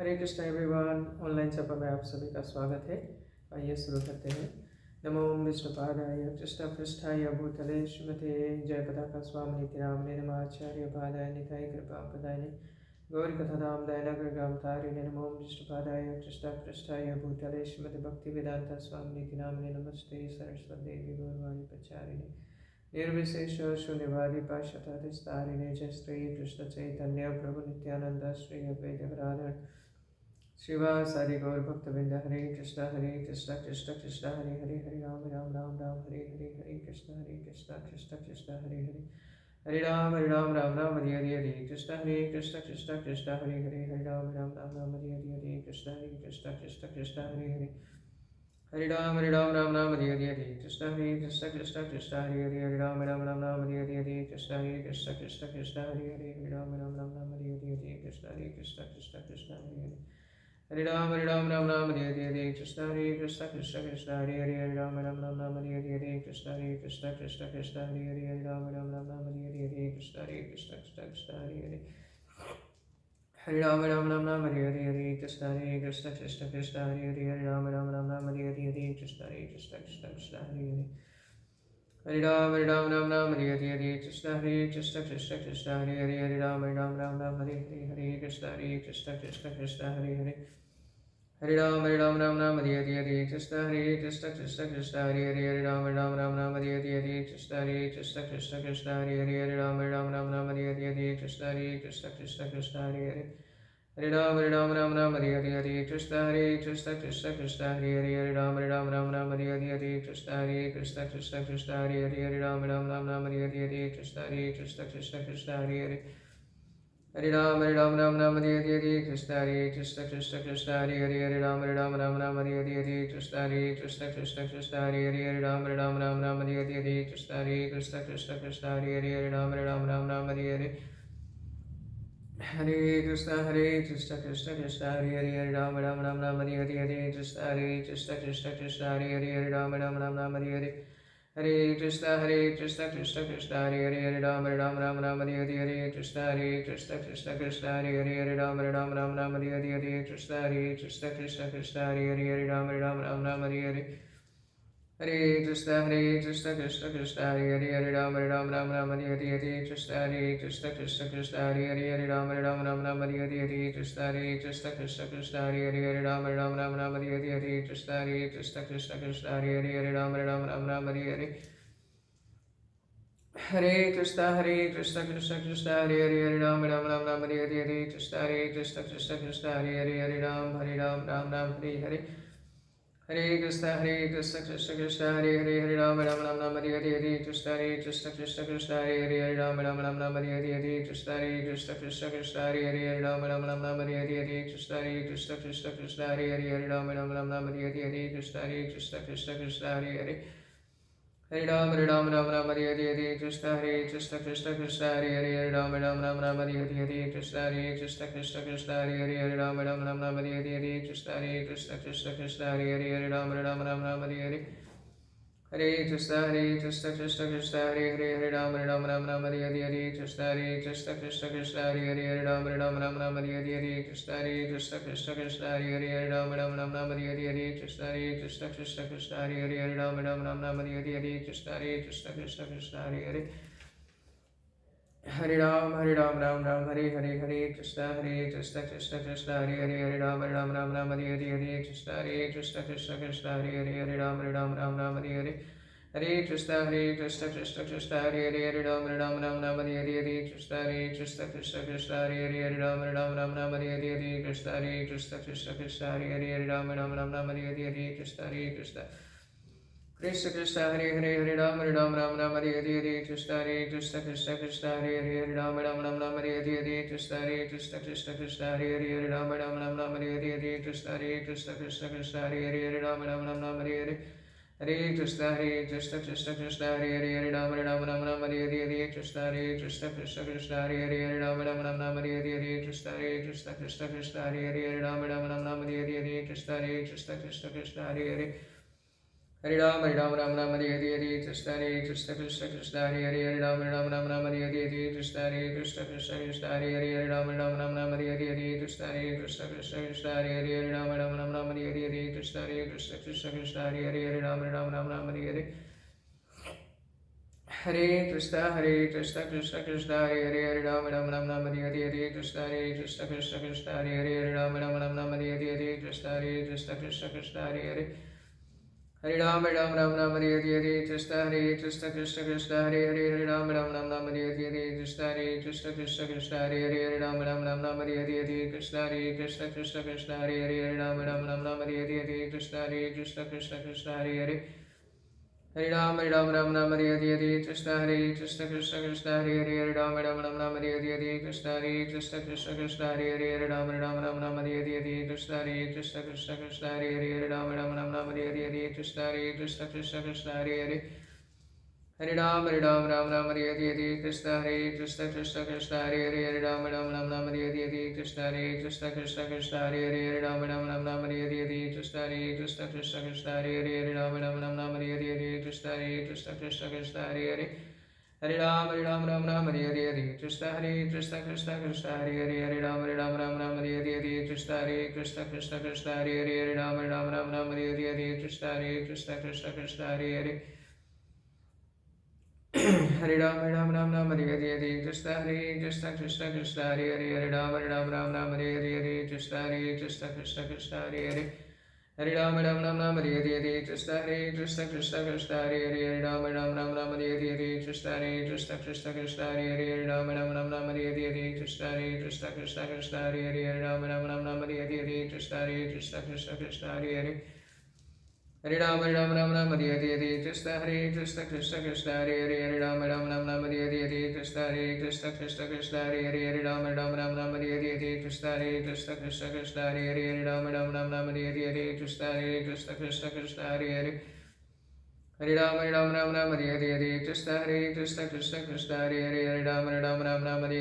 हरे Krishna everyone. Online सभा में आप सभी का स्वागत है। आइए शुरू करते हैं। नमो विष्णुपादाय कृष्णपृष्ठाय भूतले श्रीमते जयपताका स्वामिनिति नामिने नमाचार्य पादाय निताय कृपाप्रदायिने गौरीकथाधामदाय नगरगामतारिणे नमो विष्णुपादाय कृष्णपृष्ठाय भूतले श्रीमते भक्तिवेदांता स्वामिनिति नामिने नमस्ते सरस्वतीदेवी गौरवाणी प्रचारिणे निर्विशेष शून्यवादी पाश्चात्यादिस्तारिणे जय श्री कृष्ण चैतन्य प्रभु नित्यानंद श्री अद्वैत गदाधर श्रीवासादि गौर भक्तवृंद हरे कृष्ण कृष्ण कृष्ण हरे हरे हरे राम राम राम राम हरे हरे कृष्ण कृष्ण कृष्ण हरे हरे राम राम राम हरे हरे कृष्ण कृष्ण हरे हरे राम राम हरे हरे कृष्ण कृष्ण हरे राम राम हरे हरे कृष्ण कृष्ण हरे राम राम हरे हरे कृष्ण कृष्ण हरे हरे राम राम हरे हरे कृष्ण कृष्ण हरे हरे हरे राम राम हरे हरे कृष्ण कृष्ण हरे हरे राम राम हरे हरे कृष्ण कृष्ण हरे हरे राम राम हरे हरे कृष्ण कृष्ण हरे हरे हरे राम हरे हरे कृष्ण कृष्ण हरे हरे राम राम हरे हरे कृष्ण कृष्ण हरे हरे हरे राम हरे हरे कृष्ण कृष्ण हरे हरे राम राम हरे हरे कृष्ण कृष्ण हरे हरे हरे राम हरे हरे कृष्ण कृष्ण हरे हरे राम राम हरे हरे कृष्ण कृष्ण हरे हरे राम राम हरे हरे कृष्ण कृष्ण हरे हरे हरे राम हरे हरे कृष्ण कृष्ण हरे हरे राम राम हरे हरे कृष्ण कृष्ण हरे हरे राम राम हरे हरे कृष्ण कृष्ण हरे हरे हरे राम हरे हरे कृष्ण कृष्ण हरे हरे राम राम हरे हरे कृष्ण कृष्ण हरे हरे राम राम हरे हरे कृष्ण कृष्ण हरे हरे राम राम हरे हरे हरे कृष्ण कृष्ण हरे हरे राम राम हरे हरे कृष्ण कृष्ण हरे हरे राम राम हरे हरे हरे कृष्ण कृष्ण हरे हरे राम राम हरे हरे कृष्ण कृष्ण हरे हरे राम राम हरे हरे कृष्ण कृष्ण हरे हरे राम राम हरे हरे हरे कृष्ण कृष्ण हरे हरे राम राम हरे हरे कृष्ण कृष्ण हरे हरे राम राम हरे हरे कृष्ण कृष्ण हरे हरे राम राम हरे हरे कृष्ण कृष्ण हरे हरे राम राम हरे हरे हरे कृष्ण कृष्ण हरे हरे राम राम हरे हरे कृष्ण कृष्ण हरे हरे राम राम हरे हरे हरे कृष्ण कृष्ण हरे हरे राम राम हरे हरे कृष्ण कृष्ण हरे हरे राम राम हरे हरे कृष्ण कृष्ण हरे हरे राम राम हरे हरे कृष्ण कृष्ण हरे हरे राम राम हरे हरे कृष्ण कृष्ण हरे हरे हरे राम हरे हरे कृष्ण कृष्ण हरे हरे राम राम हरे हरे कृष्ण कृष्ण हरे हरे राम राम हरे हरे कृष्ण कृष्ण हरे हरे राम राम हरे हरे हरे कृष्ण कृष्ण हरे हरे राम राम हरे हरे कृष्ण कृष्ण हरे हरे राम राम हरे हरे कृष्ण कृष्ण हरे हरे राम राम हरे हरे कृष्ण कृष्ण हरे हरे राम राम हरे हरे कृष्ण कृष्ण हरे हरे हरे राम हरे हरे कृष्ण कृष्ण हरे हरे राम राम हरे हरे कृष्ण कृष्ण हरे हरे राम राम हरे हरे हरे कृष्ण कृष्ण हरे हरे राम राम हरे हरे कृष्ण कृष्ण हरे हरे राम राम हरे हरे कृष्ण कृष्ण हरे हरे राम राम हरे हरे कृष्ण कृष्ण हरे राम राम हरे हरे कृष्ण कृष्ण हरे राम राम हरे हरे कृष्ण कृष्ण हरे राम राम हरे हरे कृष्ण कृष्ण हरे राम राम हरे हरे हरे कृष्ण कृष्ण हरे राम राम हरे हरे कृष्ण कृष्ण हरे राम राम हरे हरे कृष्ण कृष्ण हरे Ram Ram Hare Hare Krishna Krishna Hare Hare Hare Ram Ram Ram Hare Hare Krishna Krishna Krishna Krishna Hare Hare Ram Ram Hare Hare Krishna Krishna Krishna Krishna Hare Hare Ram Ram Hare Hare Krishna Krishna Krishna Krishna Hare Hare Ram Ram Hare Hare Krishna Krishna Krishna Krishna Hare Hare Ram Hare Hare Hare Krishna Krishna Krishna Hare Hare Ram Hare Hare Krishna Krishna Krishna Krishna Hare Hare Ram Hare Hare Krishna Krishna Krishna Krishna Hare Hare Hare Ram Hare Hare Krishna Krishna Krishna Hare Hare Ram Hare Hare Krishna Krishna Krishna Krishna Hare Hare Ram Hare Hare Krishna Krishna Krishna Krishna Hare Hare Ram Hare Hare Krishna Krishna Krishna Krishna Hare Hare Hare Ram Hare Hare Krishna Krishna Krishna Krishna Hare Hare Ram Hare Hare Krishna Krishna Krishna Krishna Hare Hare Ram Hare Hare Krishna Krishna Krishna Krishna Hare Hare Ram Hare Hare Krishna Krishna Krishna Krishna Hare Hare Hare Ram Hare Hare Krishna Krishna Krishna Krishna Hare Hare Ram Hare Hare Krishna Krishna Krishna Krishna Hare Hare Ram Hare Hare Krishna Krishna Krishna Krishna Hare Hare Ram Hare Hare Krishna Krishna Krishna Krishna Hare Hare Hare Ram Hare Hare Krishna Krishna Krishna Krishna Hare Hare Hare Ram Hare Hare Krishna Krishna Krishna Krishna Hare Hare Ram Hare Hare Krishna Krishna Krishna Krishna Hare Hare Hare Ram Hare Hare Krishna Krishna Krishna Krishna Hare Hare Hare Ram Hare Hare Krishna Krishna Krishna Krishna Hare Hare Hare Ram Hare Hare Krishna Krishna Krishna Krishna Hare Hare Ram Hare Hare Krishna Krishna Krishna Krishna Hare Hare Ram Hare Hare Krishna Krishna Krishna Krishna Hare Hare Ram Hare Hare Krishna Krishna Krishna Krishna Hare Hare Hare Ram Hare Hare Krishna Krishna Krishna Krishna Hare Hare Ram Hare Hare Krishna Krishna Krishna Krishna Hare Hare Ram Hare Hare Krishna Krishna Krishna Krishna Hare Hare Ram Hare Hare Krishna Krishna Krishna Krishna Hare Hare Hare Ram Hare Hare Krishna Krishna Krishna Krishna Hare Hare Ram Hare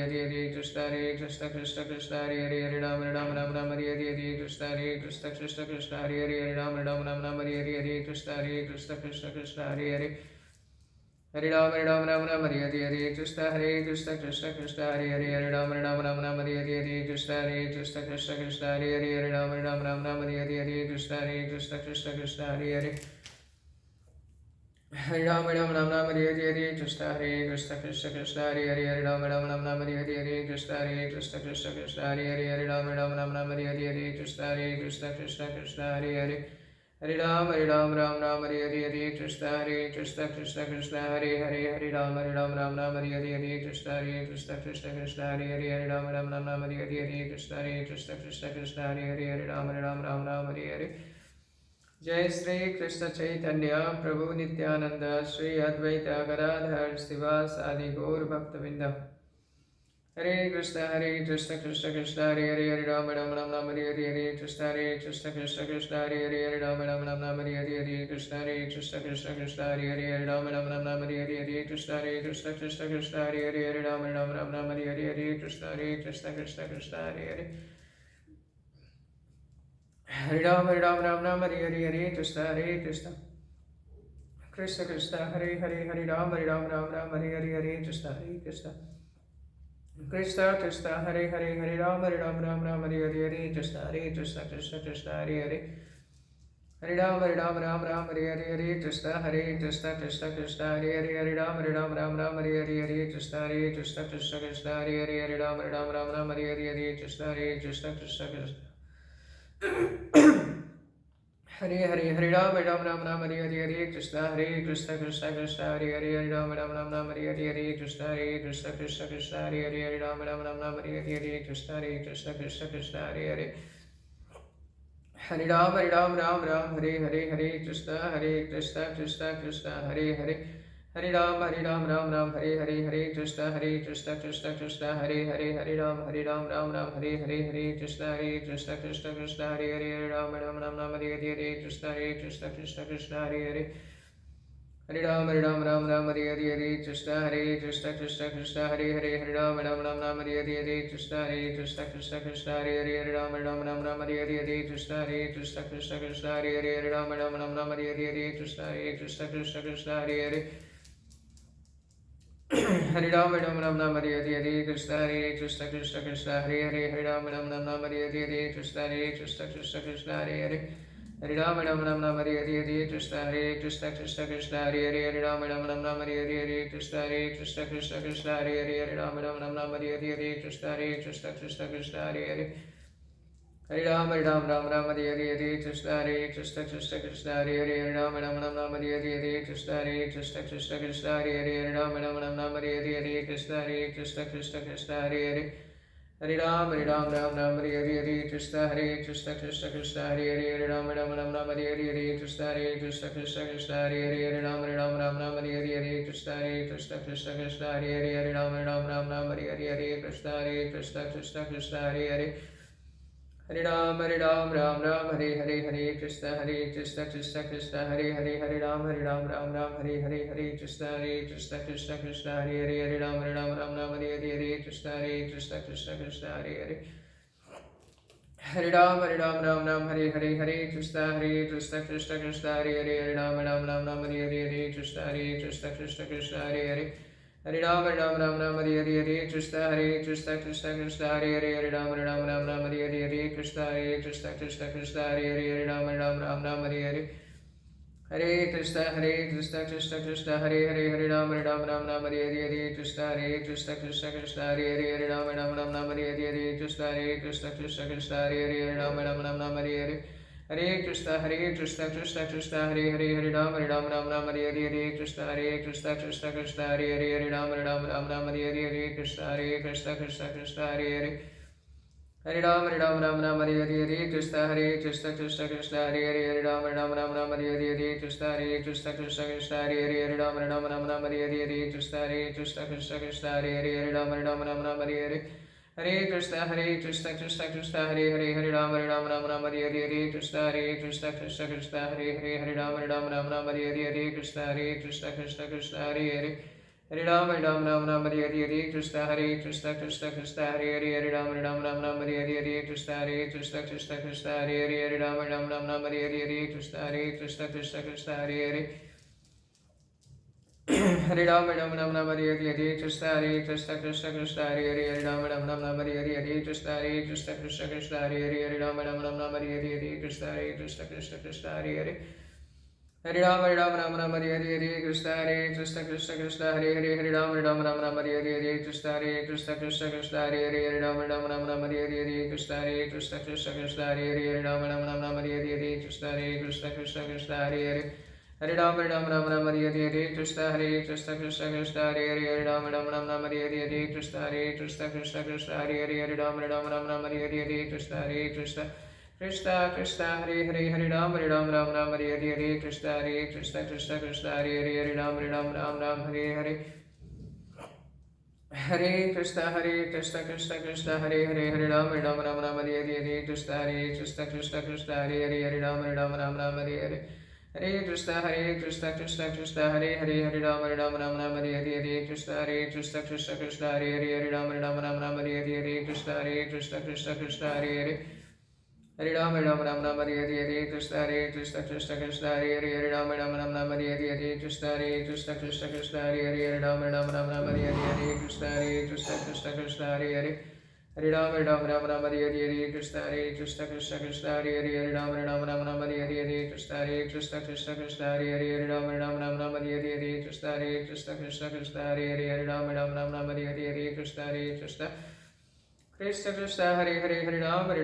Hare Krishna Krishna Krishna Krishna Hare Hare Ram Hare Hare Krishna Krishna Krishna Krishna Hare Hare Ram Hare Hare Krishna Krishna Krishna Krishna Hare Hare Hare Ram Hare Hare Krishna Krishna Krishna Krishna Hare Hare Ram Hare Hare Krishna Krishna Krishna Krishna Hare Hare Ram Hare Hare Krishna Krishna Krishna Krishna Hare Hare Hare Ram Hare Hare Krishna Krishna Krishna Krishna Hare Hare Ram Hare Hare Krishna Krishna Krishna Krishna Hare Hare Ram Hare Hare Krishna Krishna Krishna Krishna Hare Hare Hare Ram Hare Hare Krishna Krishna Krishna Krishna Hare Hare Hare Ram Hare Hare Krishna Krishna Krishna Krishna Hare Hare Ram Hare Hare Krishna Krishna Krishna Krishna Hare Hare Ram Hare Hare Jai Sri Krishna Chaitanya Prabhu Nityananda Sri Advaita Gadadhar Sivasadi Gaur Bhaktavinda Hare Krishna Krishna Krishna Hare Hare Ram Hare Hare Krishna Krishna Krishna Krishna Hare Hare Ram Hare Hare Krishna Krishna Krishna Krishna Hare Hare Ram Hare Hare Krishna Krishna Krishna Krishna Hare Hare Ram Hare Hare Krishna Krishna Krishna Krishna Hare Hare Hare Ram Hare Hare Krishna Krishna Krishna Krishna Hare Hare Ram Hare Hare Krishna Krishna Krishna Krishna Hare Hare Ram Hare Hare Krishna Krishna Krishna Krishna Hare Hare Hare Ram Hare Hare Krishna Krishna Krishna Krishna Hare Hare Ram Hare Hare Krishna Krishna Krishna Krishna Hare Hare Ram Hare Hare Krishna Krishna Krishna Krishna Hare Ram Hare Hare Krishna Krishna Krishna Krishna Hare Hare Ram Hare Hare Krishna Krishna Krishna Krishna Hare Hare Ram Hare Hare Krishna Krishna Krishna Krishna Hare Hare Hare Ram Hare Hare Krishna Krishna Krishna Hare Hare Hare Ram Hare Hare Krishna Krishna Krishna Hare Hare Hare Ram Hare Hare Krishna Krishna Krishna Hare Hare Ram Hare Hare Krishna Krishna Krishna Hare Hare Hare Ram Ram Ram Hare Hare Hare Krishna Krishna Hare Hare Hare Ram Ram Hare Hare Krishna Krishna Hare Hare Ram Ram Hare Hare Krishna Krishna Hare Hare Ram Ram Hare Hare Krishna Krishna Hare Hare Hare Ram Hare Hare Krishna Krishna Hare Hare Hare Ram Hare Hare Krishna Krishna Hare Hare Hare Ram Hare Hare Krishna Krishna Hare Hare Hare Ram Hare Hare Krishna Krishna Hare Hare Hare Ram Hare Hare Krishna Krishna Hare Hare Hare Ram Hare Hare Krishna Krishna Hare Hare Ram Hare Hare Krishna Krishna Hare Hare Ram Hare Hare Krishna Krishna Hare Hare Hare Ram Hare Hare Krishna Krishna Hare Hare Ram Hare Hare Krishna Krishna Hare Hare Ram Hare Hare Krishna Krishna Hare Hare Ram Hare Hare Krishna Hare Hare Hare Ram Ram Hare Krishna Krishna Hare Hare Ram Hare Krishna Hare Hare Ram Hare Hare Krishna Hare Hare Hare Ram Hare Krishna Krishna Hare Hare Ram Hare Hare Krishna Krishna Hare Hare Hare Ram Hare Hare Krishna Krishna Hare Hare Ram Hare Hare Krishna Krishna Hare Hare Ram Hare Hare Hare Krishna Krishna Hare Hare Ram Hare Hare Krishna Krishna Hare Hare Ram Hare Hare Krishna Krishna Hare Hare Ram Hare Hare Hare Krishna Hare Hare Ram Hare Hare Krishna Krishna Hare Hare Ram Hare Hare Krishna Krishna Hare Hare Hare Ram Hare Hare Krishna Krishna Hare Hare Ram Hare Hare Krishna Krishna Hare Hare Ram Hare Hare Krishna Krishna Hare Hare Ram Hare Hare Hare Krishna Hare Hare Ram Hare Hare Krishna Krishna Hare Hare Ram Hare Hare Krishna Krishna Hare Hare Hare Ram Hare Hare Krishna Krishna Hare Hare Ram Hare Hare Krishna Krishna Hare Hare Ram Hare Hare Krishna Krishna Hare Hare Hare Ram Hare Hare Krishna Krishna Hare Hare Ram Hare Hare Krishna Krishna Hare Hare Ram Hare Hare Krishna Krishna Hare Hare Hare Ram Hare Hare Krishna Krishna Hare Hare Hare Ram Hare Hare Krishna Krishna Hare Hare Ram Hare Hare Krishna Krishna Hare Hare Ram Hare Hare Krishna Krishna Hare Hare Hare Ram Hare Hare Krishna Krishna Hare Hare Ram Hare Hare Krishna Krishna Hare Hare Ram Hare Hare Krishna Krishna Hare Hare Ram Hare Hare Krishna Krishna Hare Hare Ram Hare Hare Hare Krishna Krishna Hare Hare Ram Hare Hare Krishna Krishna Hare Hare Ram Hare Hare Hare Krishna Krishna Hare Hare Ram Hare Hare Krishna Krishna Hare Hare Ram Hare Hare Krishna Hare Hare Hare Ram Hare Hare Krishna Krishna Hare Hare Ram Hare Hare Krishna Krishna Hare Hare Ram Hare Hare Krishna Hare Hare Hare Ram Hare Hare Krishna Krishna Hare Hare Ram Hare Hare Krishna Krishna Hare Hare Ram Hare Hare Krishna Hare Hare Ram Hare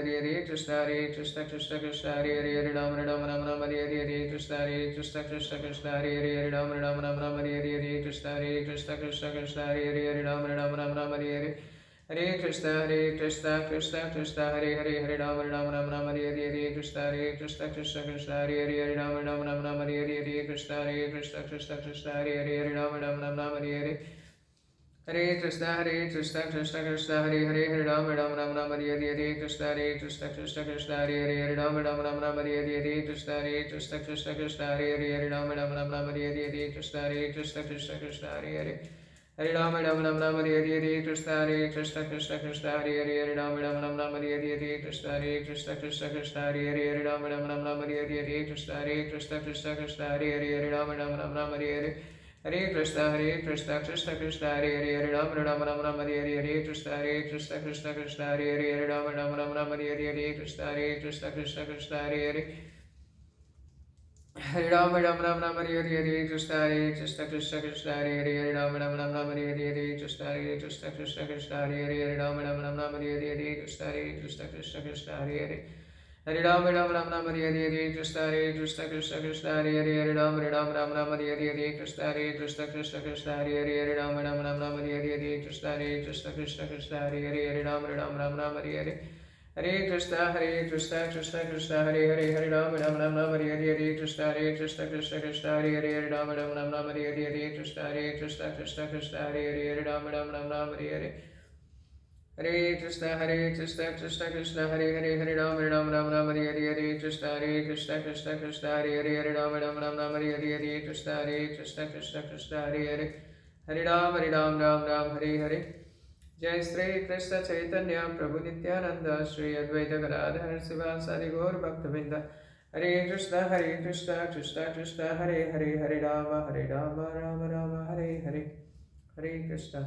Hare Krishna Krishna Hare Hare Ram Hare Hare Krishna Krishna Hare Hare Ram Hare Hare Krishna Krishna Hare Hare Ram Hare Hare Krishna Krishna Hare Hare Ram Hare Hare Hare Krishna Krishna Hare Hare Ram Hare Hare Krishna Krishna Hare Hare Ram Hare Hare Krishna Krishna Hare Hare Ram Hare Hare Hare Krishna Krishna Krishna Hare Hare Hare Ram Ram Ram Ram Hare Hare Krishna Krishna Krishna Hare Hare Hare Ram Ram Ram Ram Hare Hare Krishna Krishna Krishna Hare Hare Hare Ram Ram Ram Ram Hare Hare Krishna Krishna Krishna Hare Hare Hare Ram Ram Ram Hare Hare Krishna Krishna Krishna Hare Hare Hare Ram Ram Ram Hare Hare Krishna Krishna Krishna Hare Hare Hare Ram Ram Hare Hare Krishna Krishna Krishna Hare Hare Hare Ram Ram Hare Hare Hare Krishna Krishna Krishna Hare Hare Hare Ram Ram Hare Hare Krishna Krishna Krishna Hare Hare Hare Ram Ram Hare Hare Krishna Krishna Krishna Hare Hare Hare Ram Hare Hare Krishna Krishna Hare Hare Hare Ram Hare Hare Krishna Krishna Krishna Hare Hare Hare Ram Hare Hare Krishna Krishna Hare Hare Hare Ram Hare Hare Krishna Krishna Hare Hare Hare Ram Hare Hare Krishna Krishna Hare Hare Hare Ram Hare Hare Krishna Krishna Hare Hare Hare Ram Hare Hare Hare Krishna Krishna Hare Hare Hare Ram Hare Hare Krishna Krishna Hare Hare Hare Ram Hare Hare Krishna Krishna Hare Hare Hare Ram Hare Hare Hare Krishna Krishna Hare Hare Hare Ram Hare Hare Krishna Krishna Hare Hare Hare Ram Hare Hare Krishna Krishna Hare Hare Hare Ram Hare Hare जय श्री कृष्ण चैतन्य प्रभु नित्यानंद श्री अद्वैत गदाधर शिवासादि गौर भक्तवृंद हरे कृष्ण कृष्ण कृष्ण हरे हरे हरे राम राम राम हरे हरे हरे कृष्ण